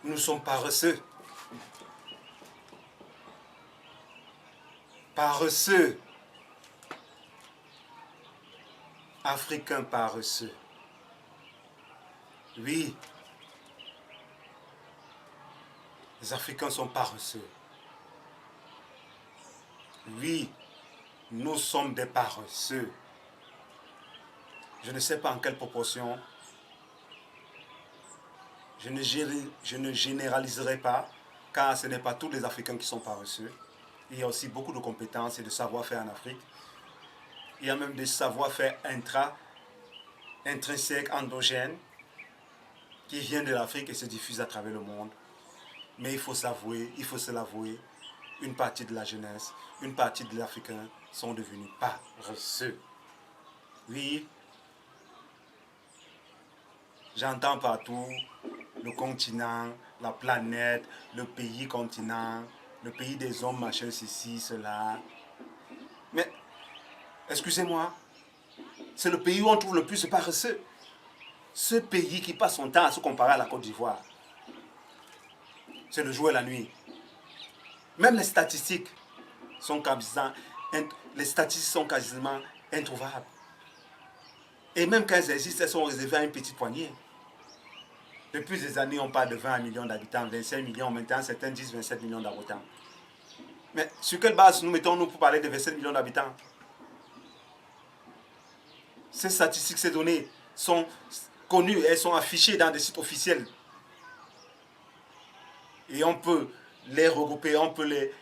Nous sommes paresseux. Paresseux. Africains paresseux. Oui. Les Africains sont paresseux. Oui. Nous sommes des paresseux. Je ne sais pas en quelle proportion. Je ne généraliserai pas, car ce n'est pas tous les Africains qui sont paresseux. Il y a aussi beaucoup de compétences et de savoir-faire en Afrique. Il y a même des savoir-faire intrinsèques, endogènes, qui viennent de l'Afrique et se diffusent à travers le monde. Mais il faut s'avouer, il faut se l'avouer, une partie de la jeunesse, une partie de l'Africain sont devenus paresseux. Oui, j'entends partout le continent, la planète, le pays continent, le pays des hommes, machin, ceci, cela. Mais, excusez-moi, c'est le pays où on trouve le plus de paresseux. Ce pays qui passe son temps à se comparer à la Côte d'Ivoire, c'est le jour et la nuit. Même les statistiques sont quasiment introuvables. Et même quand elles existent, elles sont réservées à une petite poignée. Depuis des années, on parle de 20 millions d'habitants, 25 millions, maintenant certains disent 27 millions d'habitants. Mais sur quelle base nous mettons-nous pour parler de 27 millions d'habitants? Ces statistiques, ces données sont connues, elles sont affichées dans des sites officiels. Et on peut les regrouper, on peut les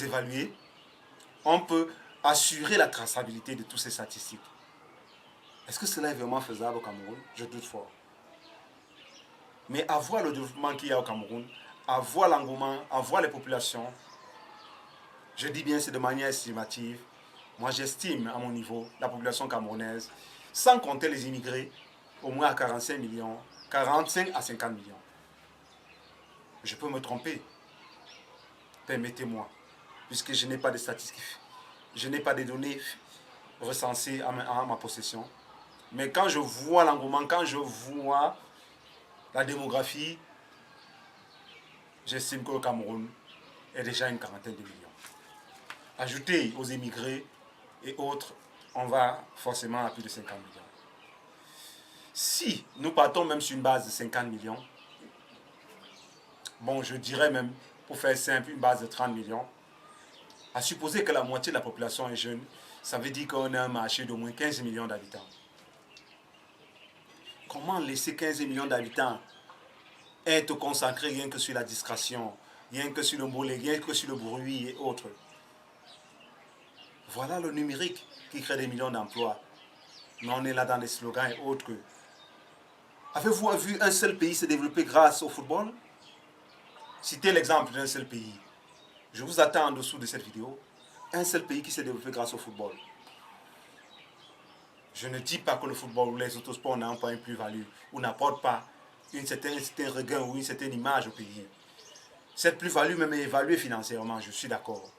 évaluer, on peut assurer la traçabilité de toutes ces statistiques. Est-ce que cela est vraiment faisable au Cameroun? Je doute fort. Mais à voir le développement qu'il y a au Cameroun, à voir l'engouement, à voir les populations, je dis bien c'est de manière estimative. Moi j'estime à mon niveau la population camerounaise, sans compter les immigrés, au moins à 45 millions, 45 à 50 millions. Je peux me tromper. Permettez-moi, puisque je n'ai pas de statistiques, je n'ai pas de données recensées à ma possession. Mais quand je vois l'engouement, quand je vois la démographie, j'estime que le Cameroun est déjà une quarantaine de millions. Ajouté aux immigrés et autres, on va forcément à plus de 50 millions. Si nous partons même sur une base de 50 millions, bon, je dirais même, pour faire simple, une base de 30 millions, à supposer que la moitié de la population est jeune, ça veut dire qu'on a un marché d'au moins 15 millions d'habitants. Comment laisser 15 millions d'habitants être concentrés rien que sur la distraction, rien que sur le mollet, rien que sur le bruit et autres? Voilà le numérique qui crée des millions d'emplois. Mais on est là dans les slogans et autres. Avez-vous vu un seul pays se développer grâce au football? Citez l'exemple d'un seul pays. Je vous attends en dessous de cette vidéo. Un seul pays qui s'est développé grâce au football. Je ne dis pas que le football ou les autres sports n'ont pas une plus-value ou n'apportent pas un certain regain ou une certaine image au pays. Cette plus-value même est évaluée financièrement, je suis d'accord.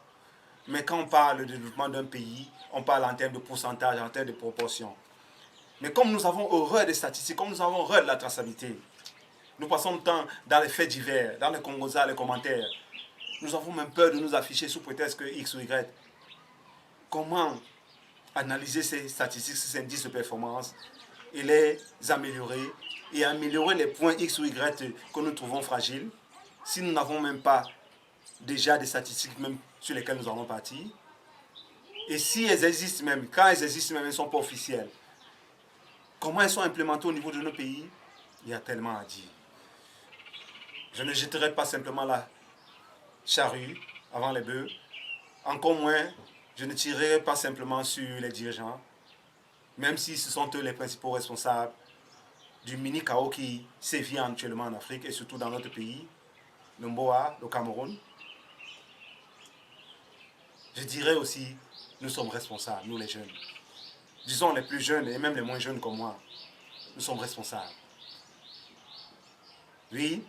Mais quand on parle de développement d'un pays, on parle en termes de pourcentage, en termes de proportion. Mais comme nous avons horreur des statistiques, comme nous avons horreur de la traçabilité, nous passons le temps dans les faits divers, dans les congosas, les commentaires. Nous avons même peur de nous afficher sous prétexte que X ou Y. Comment analyser ces statistiques, ces indices de performance et les améliorer et améliorer les points X ou Y que nous trouvons fragiles si nous n'avons même pas déjà des statistiques même sur lesquelles nous allons partir? Et si elles existent même, quand elles existent même, elles ne sont pas officielles. Comment elles sont implémentées au niveau de nos pays? Il y a tellement à dire. Je ne jetterai pas simplement la charrue avant les bœufs. Encore moins, je ne tirerai pas simplement sur les dirigeants, même si ce sont eux les principaux responsables du mini-chaos qui sévit actuellement en Afrique et surtout dans notre pays, le Mboa, le Cameroun. Je dirais aussi, nous sommes responsables, nous les jeunes. Disons les plus jeunes et même les moins jeunes comme moi, nous sommes responsables. Oui,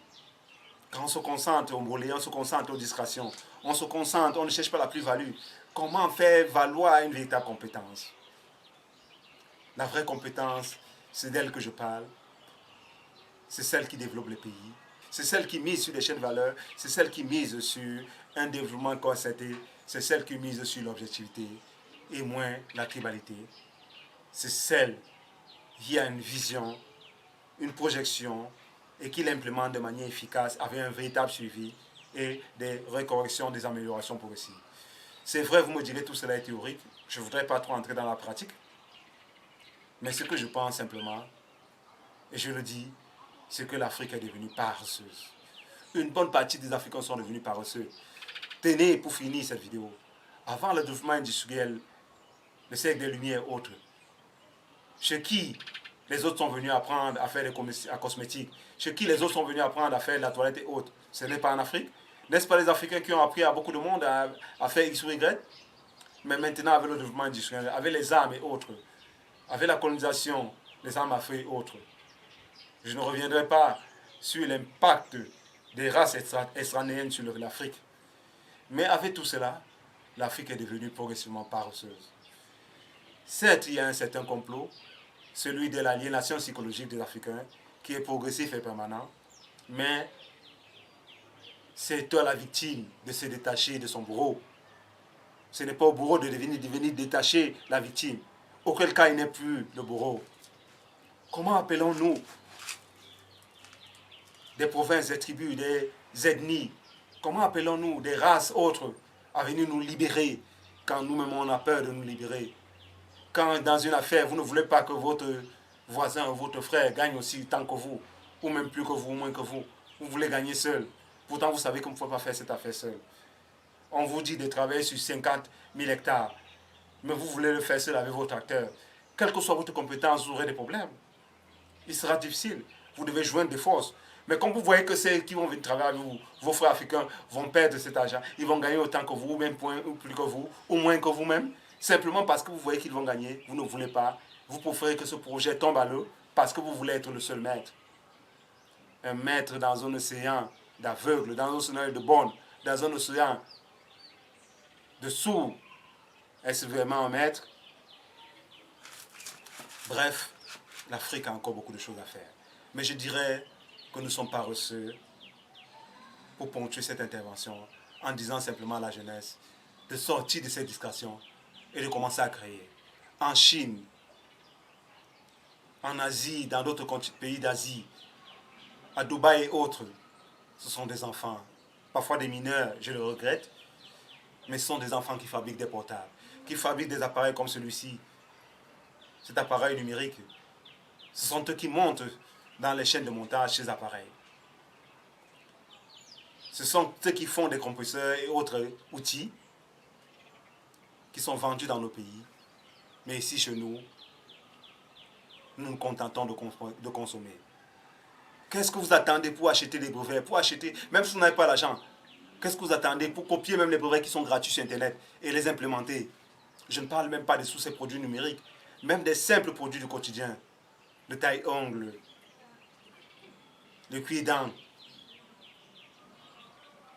quand on se concentre au mollet, on se concentre aux distractions, on se concentre, on ne cherche pas la plus-value. Comment faire valoir une véritable compétence? La vraie compétence, c'est d'elle que je parle. c'est celle qui développe le pays. C'est celle qui mise sur les chaînes de valeur. C'est celle qui mise sur un développement concerté. C'est celle qui mise sur l'objectivité et moins la tribalité. C'est celle qui a une vision, une projection et qui l'implémente de manière efficace avec un véritable suivi et des recorrections, des améliorations progressives. C'est vrai, vous me direz tout cela est théorique. Je ne voudrais pas trop entrer dans la pratique. Mais ce que je pense simplement, et je le dis, c'est que l'Afrique est devenue paresseuse. Une bonne partie des Africains sont devenus paresseux. Tenez, pour finir cette vidéo, avant le développement industriel, le siècle des Lumières autres, chez qui les autres sont venus apprendre à faire des cosmétiques, chez qui les autres sont venus apprendre à faire de la toilette et autres, ce n'est pas en Afrique. N'est-ce pas les Africains qui ont appris à beaucoup de monde à faire X ou Y? Mais maintenant, avec le développement industriel, avec les armes et autres, avec la colonisation, les armes à feu et autres, je ne reviendrai pas sur l'impact des races extranéennes sur l'Afrique. Mais avec tout cela, l'Afrique est devenue progressivement paresseuse. Certes, il y a un certain complot, celui de l'aliénation psychologique des Africains, qui est progressif et permanent, mais c'est à la victime de se détacher de son bourreau. Ce n'est pas au bourreau de devenir détaché la victime. Auquel cas, il n'est plus le bourreau. Comment appelons-nous des provinces, des tribus, des ethnies, comment appelons-nous des races autres à venir nous libérer quand nous-mêmes on a peur de nous libérer? Quand dans une affaire, vous ne voulez pas que votre voisin ou votre frère gagne aussi tant que vous, ou même plus que vous, ou moins que vous. Vous voulez gagner seul. Pourtant, vous savez qu'on ne faut pas faire cette affaire seul. On vous dit de travailler sur 50 000 hectares, mais vous voulez le faire seul avec votre acteur. Quelle que soit votre compétence, vous aurez des problèmes. Il sera difficile. Vous devez joindre des forces. Mais quand vous voyez que ceux qui vont venir travailler avec vous, vos frères africains, vont perdre cet argent, ils vont gagner autant que vous, ou même ou plus que vous, ou moins que vous-même, simplement parce que vous voyez qu'ils vont gagner, vous ne voulez pas, vous préférez que ce projet tombe à l'eau parce que vous voulez être le seul maître. Un maître dans un océan d'aveugles, dans un océan de bornes, dans un océan de sourds. Est-ce vraiment un maître? Bref, l'Afrique a encore beaucoup de choses à faire. Mais je dirais que nous sommes paresseux pour ponctuer cette intervention en disant simplement à la jeunesse de sortir de cette discussion et de commencer à créer. En Chine, en Asie, dans d'autres pays d'Asie, à Dubaï et autres, ce sont des enfants, parfois des mineurs, je le regrette, mais ce sont des enfants qui fabriquent des portables, qui fabriquent des appareils comme celui-ci, cet appareil numérique. Ce sont eux qui montent dans les chaînes de montage ces appareils. Ce sont ceux qui font des compresseurs et autres outils qui sont vendus dans nos pays. Mais ici, chez nous, nous nous contentons de consommer. Qu'est-ce que vous attendez pour acheter des brevets, pour acheter, même si vous n'avez pas l'argent, qu'est-ce que vous attendez pour copier même les brevets qui sont gratuits sur Internet et les implémenter? Je ne parle même pas de tous ces produits numériques, même des simples produits du quotidien, le taille-ongle, le cuir-dent,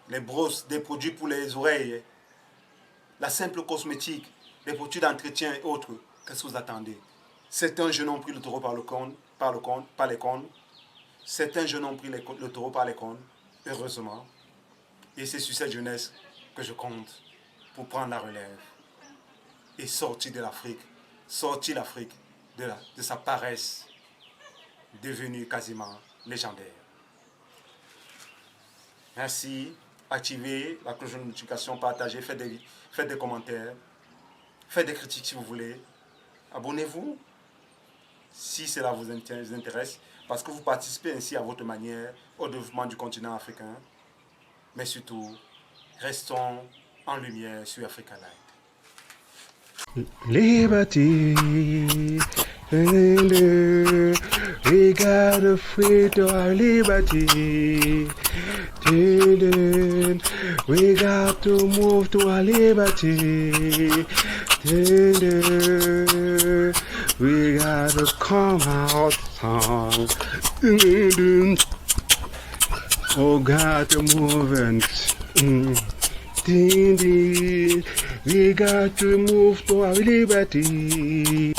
les brosses, des produits pour les oreilles, la simple cosmétique, les produits d'entretien et autres. Qu'est-ce que vous attendez? Certains jeunes ont pris le taureau par les cornes. Certains jeunes ont pris le taureau par les cornes, heureusement. Et c'est sur cette jeunesse que je compte pour prendre la relève et sortir de l'Afrique, sortir l'Afrique de sa paresse devenue quasiment légendaire. Merci. Activez la cloche de notification, partagez, faites des commentaires, faites des critiques si vous voulez. Abonnez-vous si cela vous intéresse, parce que vous participez ainsi à votre manière au développement du continent africain. Mais surtout, restons en lumière sur Africa Light. Liberty, we gotta free to our liberty. We got to move to our liberty. We gotta come out strong. Oh, got to move and we got to move to our liberty.